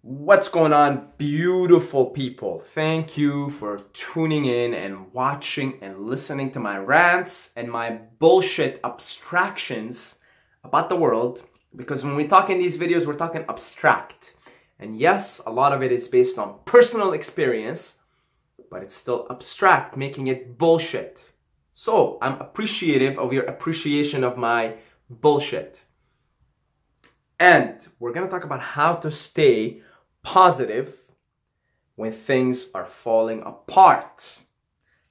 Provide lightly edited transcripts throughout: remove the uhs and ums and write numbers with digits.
What's going on, beautiful people? Thank you for tuning in and watching and listening to my rants and my bullshit abstractions about the world. Because when we talk in these videos, we're talking abstract. And yes, a lot of it is based on personal experience, but it's still abstract, making it bullshit. So I'm appreciative of your appreciation of my bullshit. And we're gonna talk about how to stay positive when things are falling apart,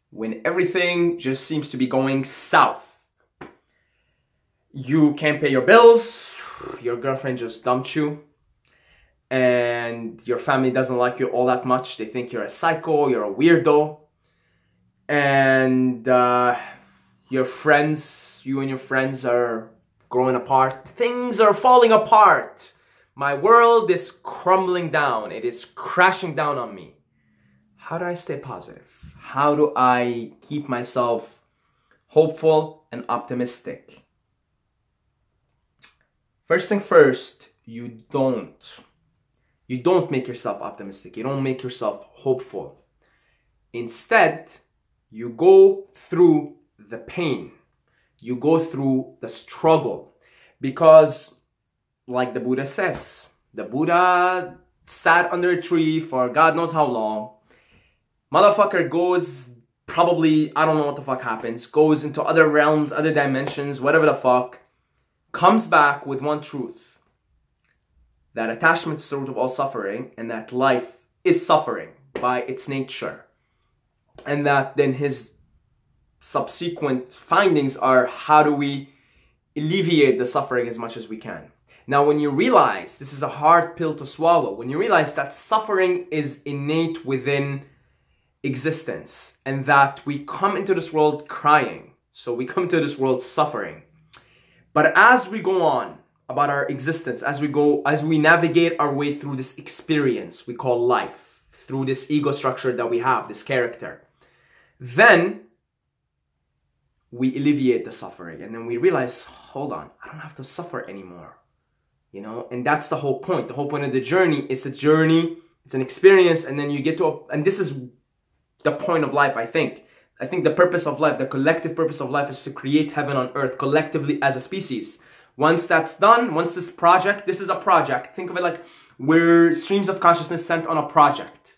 when everything just seems to be going south. You can't pay your bills, your girlfriend just dumped you, and your family doesn't like you all that much. They think you're a psycho, you're a weirdo, and you and your friends are growing apart. Things are falling apart. My world is crumbling down. It is crashing down on me. How do I stay positive? How do I keep myself hopeful and optimistic? First thing first, you don't make yourself optimistic. You don't make yourself hopeful. Instead, you go through the pain. You go through the struggle. Because like the Buddha says, the Buddha sat under a tree for God knows how long. Motherfucker goes, probably, I don't know what the fuck happens, goes into other realms, other dimensions, whatever the fuck, comes back with one truth. That attachment is the root of all suffering, and that life is suffering by its nature. And that then his subsequent findings are, how do we alleviate the suffering as much as we can? Now, when you realize, this is a hard pill to swallow, when you realize that suffering is innate within existence and that we come into this world crying, so we come to this world suffering. But as we go on about our existence, as we navigate our way through this experience we call life, through this ego structure that we have, this character, then we alleviate the suffering and then we realize, hold on, I don't have to suffer anymore. You know, and that's the whole point. The whole point of the journey is a journey, it's an experience, and then you get to, and this is the point of life, I think. I think the purpose of life, the collective purpose of life is to create heaven on earth collectively as a species. Once that's done, once this is a project, think of it like we're streams of consciousness sent on a project.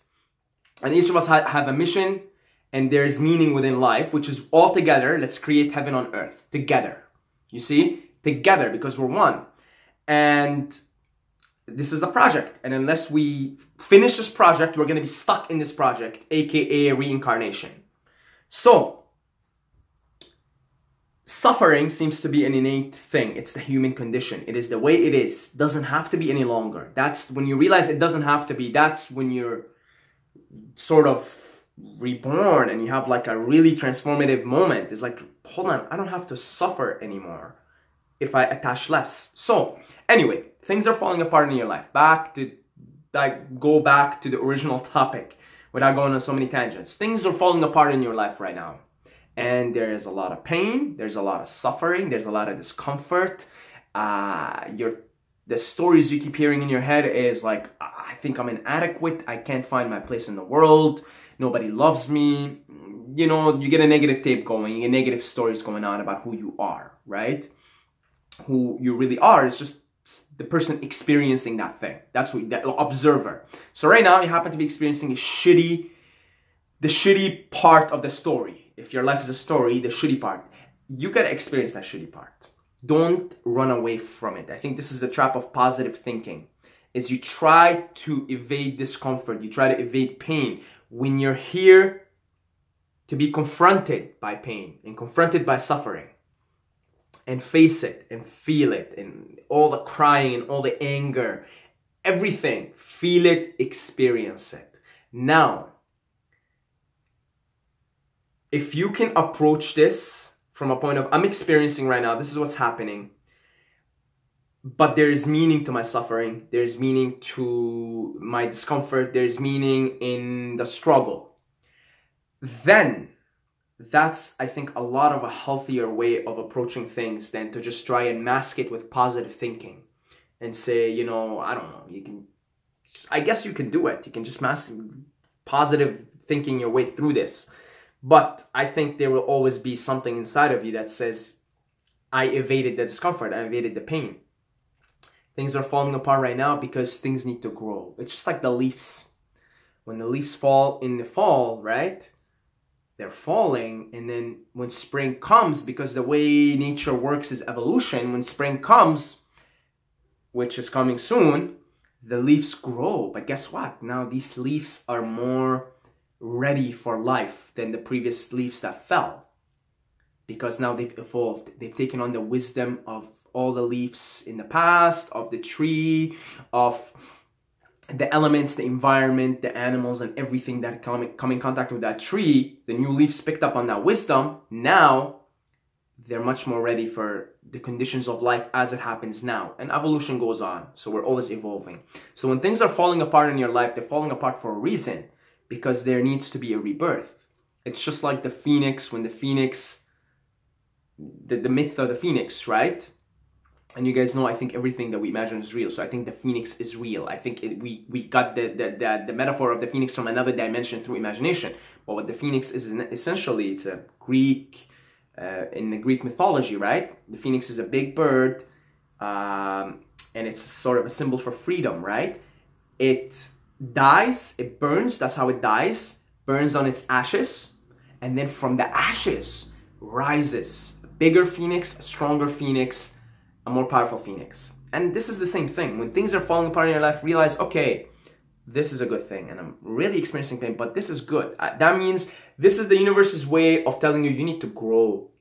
And each of us have a mission, and there's meaning within life, which is all together, let's create heaven on earth, together. You see? Together, because we're one. And this is the project. And unless we finish this project, we're going to be stuck in this project, aka reincarnation. So, suffering seems to be an innate thing. It's the human condition. It is the way it is. Doesn't have to be any longer. That's when you realize it doesn't have to be. That's when you're sort of reborn and you have like a really transformative moment. It's like, hold on, I don't have to suffer anymore if I attach less. So, anyway, things are falling apart in your life. Go back to the original topic without going on so many tangents. Things are falling apart in your life right now. And there's a lot of pain, there's a lot of suffering, there's a lot of discomfort. The stories you keep hearing in your head is like, I think I'm inadequate, I can't find my place in the world, nobody loves me. You know, you get a negative tape going, you get negative stories going on about who you are, right? Who you really are is just the person experiencing that thing. That's who, the observer. So right now you happen to be experiencing the shitty part of the story. If your life is a story, the shitty part, you gotta experience that shitty part. Don't run away from it. I think this is the trap of positive thinking, is you try to evade discomfort, you try to evade pain when you're here to be confronted by pain and confronted by suffering. And face it and feel it and all the crying and all the anger, everything, feel it, experience it. Now, if you can approach this from a point of, I'm experiencing right now, this is what's happening, but there is meaning to my suffering, there's meaning to my discomfort, there's meaning in the struggle, then that's, I think, a lot of a healthier way of approaching things than to just try and mask it with positive thinking and say, you know, I don't know, you can I guess you can do it. You can just positive thinking your way through this. But I think there will always be something inside of you that says, I evaded the discomfort, I evaded the pain. Things are falling apart right now because things need to grow. It's just like the leaves. When the leaves fall in the fall, right? They're falling, and then when spring comes, because the way nature works is evolution, when spring comes, which is coming soon, the leaves grow. But guess what? Now these leaves are more ready for life than the previous leaves that fell. Because now they've evolved. They've taken on the wisdom of all the leaves in the past, of the tree, of the elements, the environment, the animals, and everything that come in contact with that tree. The new leaves picked up on that wisdom. Now they're much more ready for the conditions of life as it happens now. And evolution goes on. So we're always evolving. So when things are falling apart in your life, they're falling apart for a reason, because there needs to be a rebirth. It's just like the phoenix, when the phoenix, the myth of the phoenix, right? And you guys know, I think everything that we imagine is real. So I think the phoenix is real. I think we got the metaphor of the phoenix from another dimension through imagination. But what the phoenix is, essentially, it's a Greek, in the Greek mythology, right? The phoenix is a big bird, and it's sort of a symbol for freedom, right? It dies, it burns, that's how it dies, burns on its ashes, and then from the ashes rises a bigger phoenix, a stronger phoenix, a more powerful phoenix. And this is the same thing. When things are falling apart in your life, realize, okay, this is a good thing, and I'm really experiencing pain, but this is good. That means this is the universe's way of telling you, you need to grow,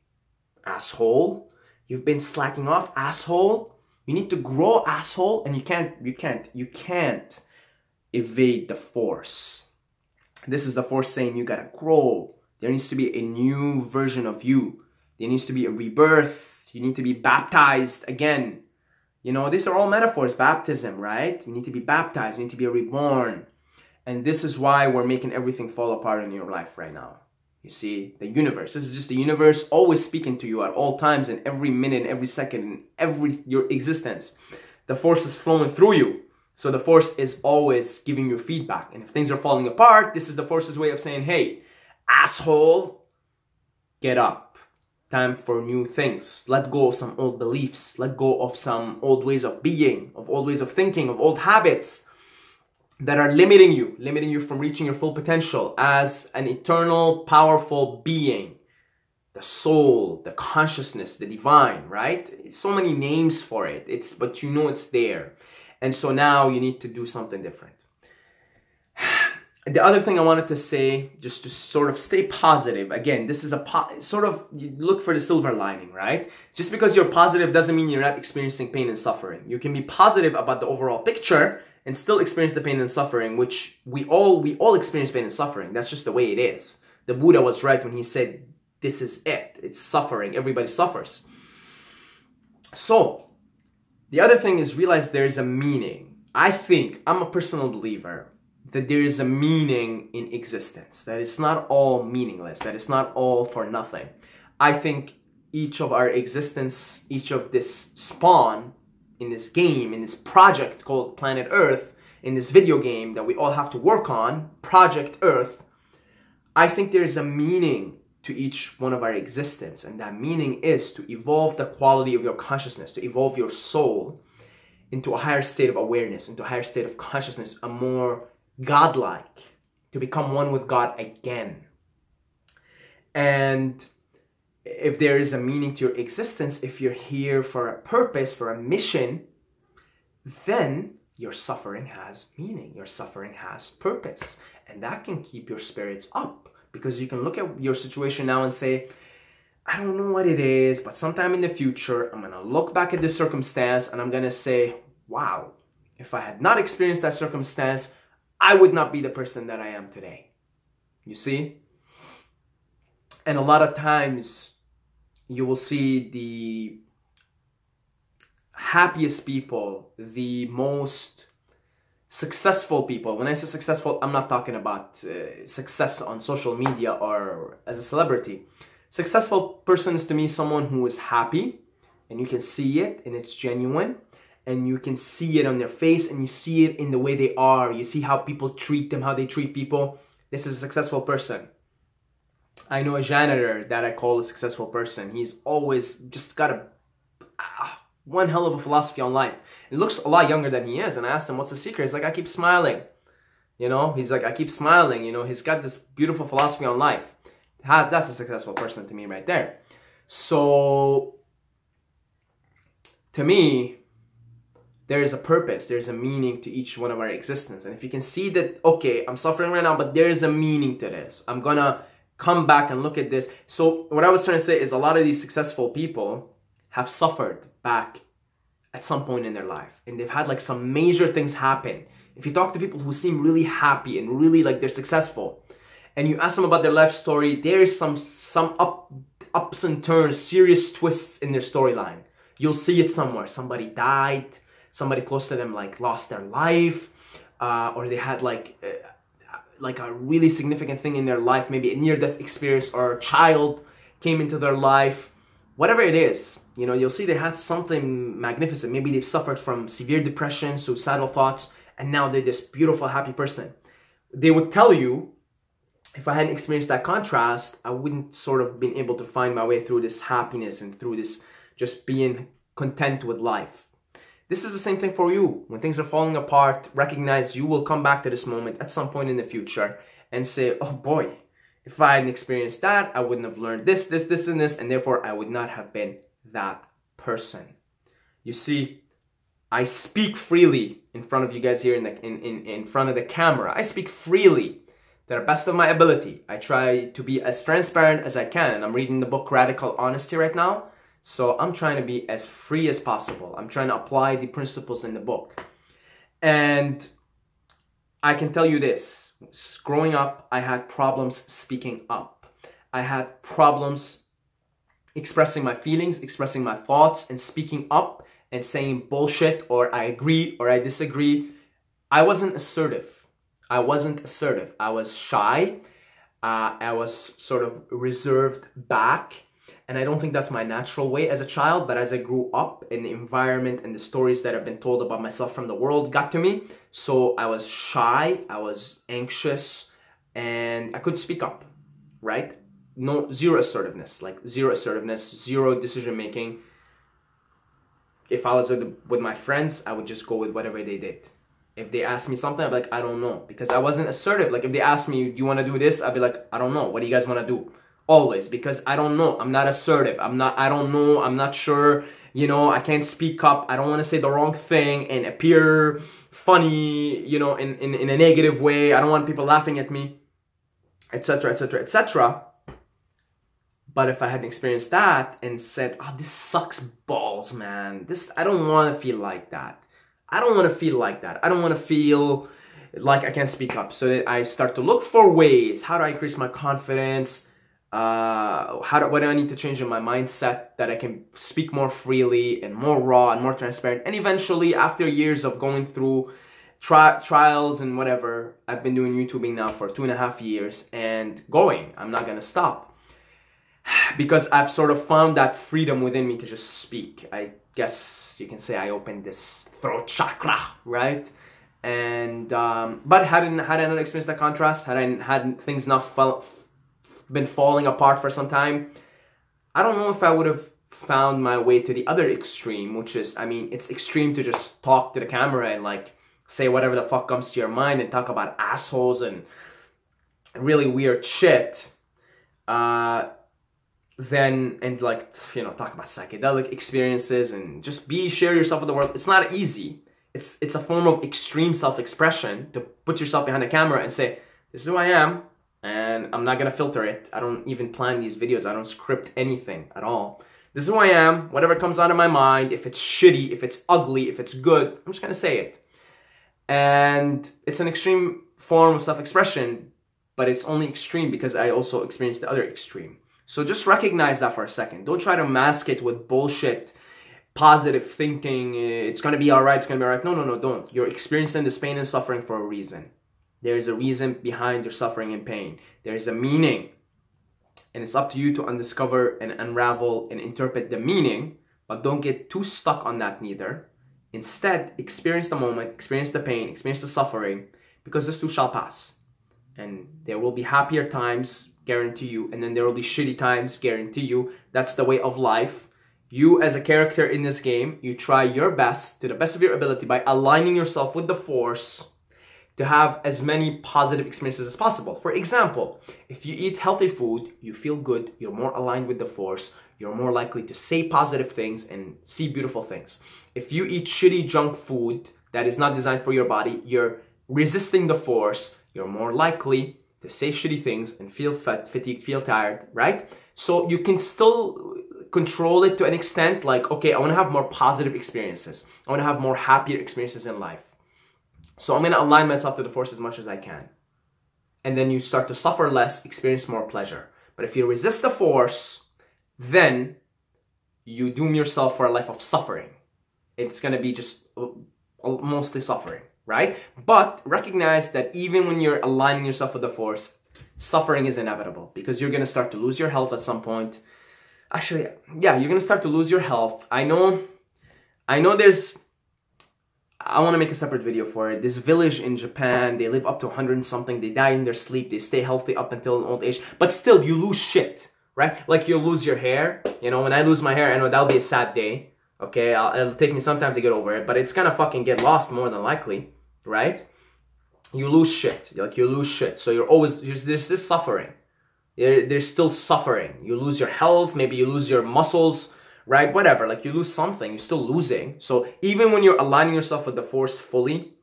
asshole. You've been slacking off, asshole. You need to grow, asshole, and you can't evade the force. This is the force saying you gotta grow. There needs to be a new version of you. There needs to be a rebirth. You need to be baptized again. You know, these are all metaphors, baptism, right? You need to be baptized, you need to be reborn. And this is why we're making everything fall apart in your life right now. You see, the universe, this is just the universe always speaking to you at all times, and every minute, every second, your existence. The force is flowing through you. So the force is always giving you feedback. And if things are falling apart, this is the force's way of saying, hey, asshole, get up. Time for new things. Let go of some old beliefs. Let go of some old ways of being, of old ways of thinking, of old habits that are limiting you from reaching your full potential as an eternal, powerful being. The soul, the consciousness, the divine, right? So many names for it. But you know it's there. And so now you need to do something different. The other thing I wanted to say, just to sort of stay positive. Again, this is you look for the silver lining, right? Just because you're positive doesn't mean you're not experiencing pain and suffering. You can be positive about the overall picture and still experience the pain and suffering, which we all experience pain and suffering. That's just the way it is. The Buddha was right when he said, this is it. It's suffering. Everybody suffers. So, the other thing is realize there's a meaning. I'm a personal believer that there is a meaning in existence, that it's not all meaningless, that it's not all for nothing. I think each of our existence, each of this spawn in this game, in this project called Planet Earth, in this video game that we all have to work on, Project Earth, I think there is a meaning to each one of our existence, and that meaning is to evolve the quality of your consciousness, to evolve your soul into a higher state of awareness, into a higher state of consciousness, a more godlike, to become one with God again. And if there is a meaning to your existence, if you're here for a purpose, for a mission, then your suffering has meaning, your suffering has purpose. And that can keep your spirits up, because you can look at your situation now and say, I don't know what it is, but sometime in the future, I'm gonna look back at this circumstance and I'm gonna say, wow, if I had not experienced that circumstance, I would not be the person that I am today. You see? And a lot of times you will see the happiest people, the most successful people. When I say successful, I'm not talking about success on social media or as a celebrity. Successful person is to me someone who is happy, and you can see it and it's genuine, and you can see it on their face, and you see it in the way they are. You see how people treat them, how they treat people. This is a successful person. I know a janitor that I call a successful person. He's always just got one hell of a philosophy on life. He looks a lot younger than he is, and I asked him, what's the secret? He's like, I keep smiling. You know, he's like, I keep smiling. You know, he's got this beautiful philosophy on life. That's a successful person to me right there. So, to me, there is a purpose, there's a meaning to each one of our existence. And if you can see that, okay, I'm suffering right now, but there is a meaning to this. I'm gonna come back and look at this. So what I was trying to say is a lot of these successful people have suffered back at some point in their life. And they've had like some major things happen. If you talk to people who seem really happy and really like they're successful, and you ask them about their life story, there is some ups and turns, serious twists in their storyline. You'll see it somewhere. Somebody died. Somebody close to them like lost their life, or they had like a really significant thing in their life, maybe a near-death experience, or a child came into their life. Whatever it is, you know, you'll see they had something magnificent. Maybe they've suffered from severe depression, suicidal thoughts, and now they're this beautiful, happy person. They would tell you, if I hadn't experienced that contrast, I wouldn't sort of been able to find my way through this happiness and through this just being content with life. This is the same thing for you. When things are falling apart, recognize you will come back to this moment at some point in the future and say, oh boy, if I hadn't experienced that, I wouldn't have learned this, and this, and therefore I would not have been that person. You see, I speak freely in front of you guys here in front of the camera. I speak freely to the best of my ability. I try to be as transparent as I can. And I'm reading the book Radical Honesty right now. So I'm trying to be as free as possible. I'm trying to apply the principles in the book. And I can tell you this, growing up, I had problems speaking up. I had problems expressing my feelings, expressing my thoughts, and speaking up and saying bullshit, or I agree, or I disagree. I wasn't assertive. I was shy. I was sort of reserved back. And I don't think that's my natural way as a child, but as I grew up in the environment and the stories that have been told about myself from the world got to me. So I was shy, I was anxious, and I couldn't speak up, right? Zero assertiveness, zero decision making. If I was with my friends, I would just go with whatever they did. If they asked me something, I'd be like, I don't know, because I wasn't assertive. Like if they asked me, do you want to do this? I'd be like, I don't know. What do you guys want to do? Always, because I don't know. I'm not assertive. I don't know. I'm not sure. You know, I can't speak up. I don't want to say the wrong thing and appear funny, you know, in a negative way. I don't want people laughing at me, etc., etc., etc. But if I hadn't experienced that and said, oh, this sucks balls, man. I don't want to feel like that. I don't want to feel like that. I don't want to feel like I can't speak up. So that I start to look for ways. How do I increase my confidence? What do I need to change in my mindset that I can speak more freely and more raw and more transparent? And eventually, after years of going through trials and whatever, I've been doing YouTubing now for 2.5 years and going. I'm not gonna stop because I've sort of found that freedom within me to just speak. I guess you can say I opened this throat chakra, right? And but had I not experienced that contrast, had things not been falling apart for some time, I don't know if I would have found my way to the other extreme, which is, I mean, it's extreme to just talk to the camera and like say whatever the fuck comes to your mind and talk about assholes and really weird shit. Then, and like, you know, talk about psychedelic experiences and just share yourself with the world. It's not easy. It's a form of extreme self-expression to put yourself behind the camera and say, this is who I am. And I'm not gonna filter it. I don't even plan these videos. I don't script anything at all. This is who I am. Whatever comes out of my mind, if it's shitty, if it's ugly, if it's good, I'm just gonna say it. And it's an extreme form of self-expression, but it's only extreme because I also experienced the other extreme. So just recognize that for a second. Don't try to mask it with bullshit, positive thinking. It's gonna be alright, it's gonna be alright. No, don't. You're experiencing this pain and suffering for a reason. There is a reason behind your suffering and pain. There is a meaning. And it's up to you to undiscover and unravel and interpret the meaning. But don't get too stuck on that neither. Instead, experience the moment, experience the pain, experience the suffering, because this too shall pass. And there will be happier times, guarantee you, and then there will be shitty times, guarantee you. That's the way of life. You as a character in this game, you try your best, to the best of your ability, by aligning yourself with the Force to have as many positive experiences as possible. For example, if you eat healthy food, you feel good, you're more aligned with the Force, you're more likely to say positive things and see beautiful things. If you eat shitty junk food that is not designed for your body, you're resisting the Force, you're more likely to say shitty things and feel fatigued, feel tired, right? So you can still control it to an extent, like, okay, I want to have more positive experiences. I want to have more happier experiences in life. So I'm going to align myself to the Force as much as I can. And then you start to suffer less, experience more pleasure. But if you resist the Force, then you doom yourself for a life of suffering. It's going to be just mostly suffering, right? But recognize that even when you're aligning yourself with the Force, suffering is inevitable, because you're going to start to lose your health at some point. Actually, yeah, you're going to start to lose your health. I know there's... I want to make a separate video for it. This village in Japan, they live up to 100 and something. They die in their sleep. They stay healthy up until an old age. But still, you lose shit, right? Like, you'll lose your hair. You know, when I lose my hair, I know that'll be a sad day. Okay, it'll take me some time to get over it. But it's gonna fucking get lost more than likely, right? You lose shit. Like, you lose shit. So you're always... There's this suffering. There's still suffering. You lose your health. Maybe you lose your muscles. Right? Whatever. Like, you lose something. You're still losing. So even when you're aligning yourself with the Force fully,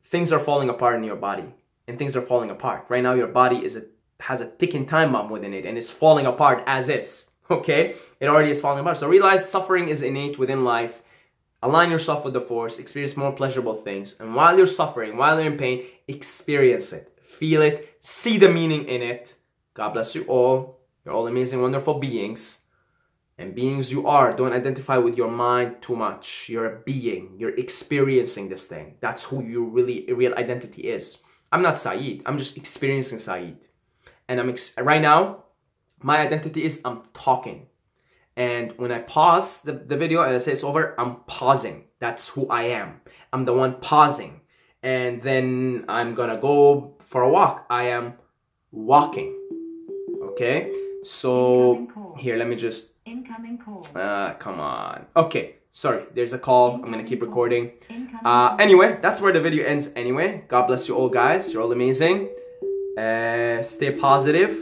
things are falling apart in your body. And things are falling apart. Right now, your body has a ticking time bomb within it. And it's falling apart as is. Okay? It already is falling apart. So realize suffering is innate within life. Align yourself with the Force. Experience more pleasurable things. And while you're suffering, while you're in pain, experience it. Feel it. See the meaning in it. God bless you all. You're all amazing, wonderful beings. And beings you are, don't identify with your mind too much. You're a being. You're experiencing this thing. That's who your real identity is. I'm not Saeed. I'm just experiencing Saeed. And right now, my identity is I'm talking. And when I pause the video and I say it's over, I'm pausing. That's who I am. I'm the one pausing. And then I'm gonna go for a walk. I am walking. Okay? So, here, let me just... Incoming call. Come on. Okay, sorry, there's a call. I'm gonna keep recording. Anyway, that's where the video ends anyway. God bless you all, guys. You're all amazing. Stay positive.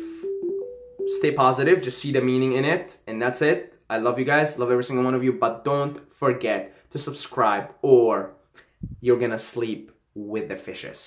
Stay positive. Just see the meaning in it. And that's it. I love you guys. Love every single one of you. But don't forget to subscribe or you're gonna sleep with the fishes.